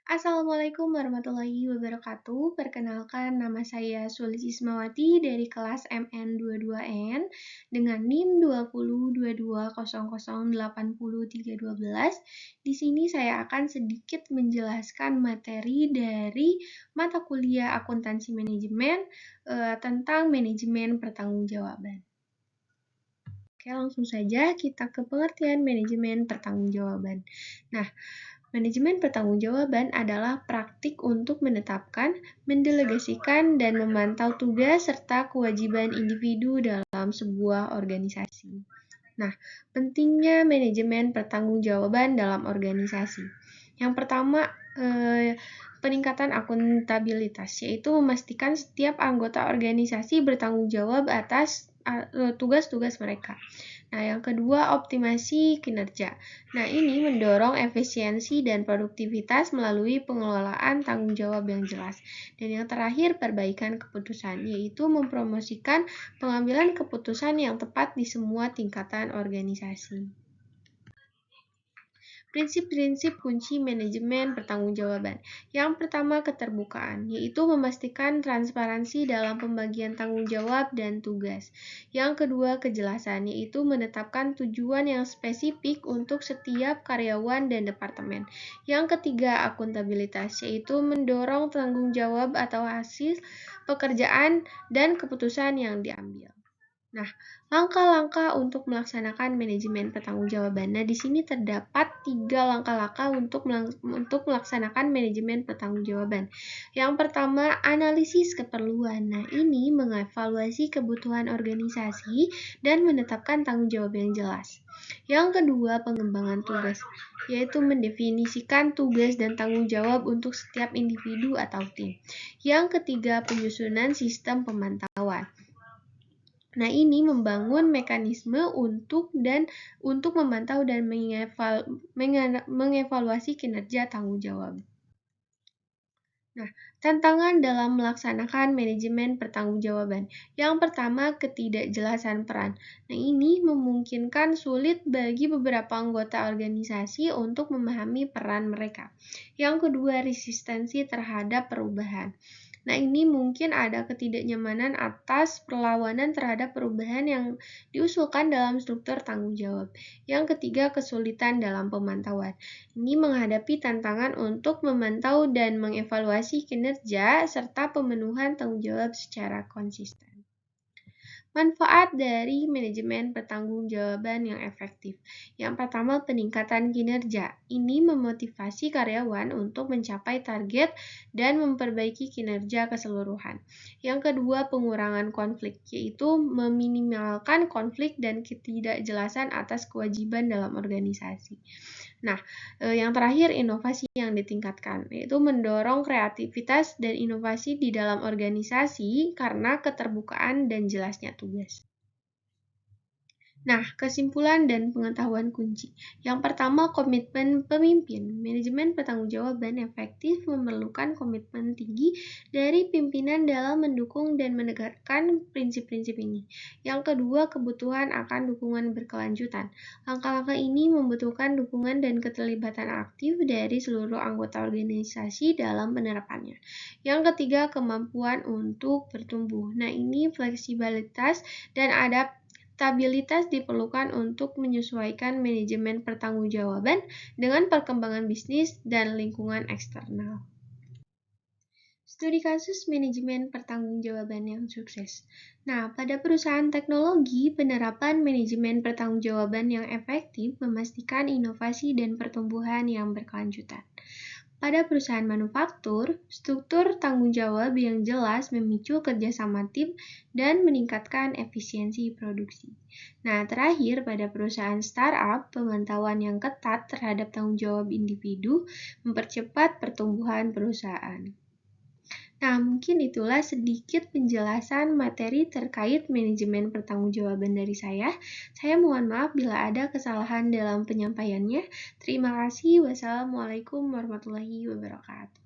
Assalamualaikum warahmatullahi wabarakatuh. Perkenalkan, nama saya Sulis Ismawati dari kelas MN22N dengan NIM 202200803012. Di sini saya akan sedikit menjelaskan materi dari mata kuliah akuntansi manajemen tentang manajemen pertanggungjawaban. Oke, langsung saja kita ke pengertian manajemen pertanggungjawaban. Nah, manajemen pertanggungjawaban adalah praktik untuk menetapkan, mendelegasikan, dan memantau tugas serta kewajiban individu dalam sebuah organisasi. Nah, pentingnya manajemen pertanggungjawaban dalam organisasi. Yang pertama, peningkatan akuntabilitas, yaitu memastikan setiap anggota organisasi bertanggung jawab atas tugas-tugas mereka. Nah, yang kedua, optimasi kinerja. Nah, ini mendorong efisiensi dan produktivitas melalui pengelolaan tanggung jawab yang jelas. Dan yang terakhir, perbaikan keputusan, yaitu mempromosikan pengambilan keputusan yang tepat di semua tingkatan organisasi. Prinsip-prinsip kunci manajemen pertanggungjawaban. Yang pertama, keterbukaan, yaitu memastikan transparansi dalam pembagian tanggung jawab dan tugas. Yang kedua, kejelasan, yaitu menetapkan tujuan yang spesifik untuk setiap karyawan dan departemen. Yang ketiga, akuntabilitas, yaitu mendorong tanggung jawab atau hasil pekerjaan dan keputusan yang diambil. Nah, langkah-langkah untuk melaksanakan manajemen pertanggungjawaban. Nah, di sini terdapat 3 langkah-langkah untuk melaksanakan manajemen pertanggungjawaban. Yang pertama, analisis keperluan. Nah, ini mengevaluasi kebutuhan organisasi dan menetapkan tanggung jawab yang jelas. Yang kedua, pengembangan tugas, yaitu mendefinisikan tugas dan tanggung jawab untuk setiap individu atau tim. Yang ketiga, penyusunan sistem pemantauan. Nah, ini membangun mekanisme untuk memantau dan mengevaluasi kinerja tanggung jawab. Nah, tantangan dalam melaksanakan manajemen pertanggungjawaban. Yang pertama, ketidakjelasan peran. Nah, ini memungkinkan sulit bagi beberapa anggota organisasi untuk memahami peran mereka. Yang kedua, resistensi terhadap perubahan. Nah, ini mungkin ada ketidaknyamanan atas perlawanan terhadap perubahan yang diusulkan dalam struktur tanggung jawab. Yang ketiga, kesulitan dalam pemantauan. Ini menghadapi tantangan untuk memantau dan mengevaluasi kinerja serta pemenuhan tanggung jawab secara konsisten. Manfaat dari manajemen pertanggungjawaban yang efektif. Yang pertama, peningkatan kinerja. Ini memotivasi karyawan untuk mencapai target dan memperbaiki kinerja keseluruhan. Yang kedua, pengurangan konflik, yaitu meminimalkan konflik dan ketidakjelasan atas kewajiban dalam organisasi. Nah, yang terakhir, inovasi yang ditingkatkan, yaitu mendorong kreativitas dan inovasi di dalam organisasi karena keterbukaan dan jelasnya tugas. Nah, kesimpulan dan pengetahuan kunci. Yang pertama, komitmen pemimpin. Manajemen pertanggungjawaban efektif memerlukan komitmen tinggi dari pimpinan dalam mendukung dan menegakkan prinsip-prinsip ini. Yang kedua, kebutuhan akan dukungan berkelanjutan. Langkah-langkah ini membutuhkan dukungan dan keterlibatan aktif dari seluruh anggota organisasi dalam penerapannya. Yang ketiga, kemampuan untuk bertumbuh. Nah, ini fleksibilitas dan adaptabilitas diperlukan untuk menyesuaikan manajemen pertanggungjawaban dengan perkembangan bisnis dan lingkungan eksternal. Studi kasus manajemen pertanggungjawaban yang sukses. Nah, pada perusahaan teknologi, penerapan manajemen pertanggungjawaban yang efektif memastikan inovasi dan pertumbuhan yang berkelanjutan. Pada perusahaan manufaktur, struktur tanggung jawab yang jelas memicu kerjasama tim dan meningkatkan efisiensi produksi. Nah, terakhir, pada perusahaan startup, pemantauan yang ketat terhadap tanggung jawab individu mempercepat pertumbuhan perusahaan. Nah, mungkin itulah sedikit penjelasan materi terkait manajemen pertanggungjawaban dari saya. Saya mohon maaf bila ada kesalahan dalam penyampaiannya. Terima kasih. Wassalamualaikum warahmatullahi wabarakatuh.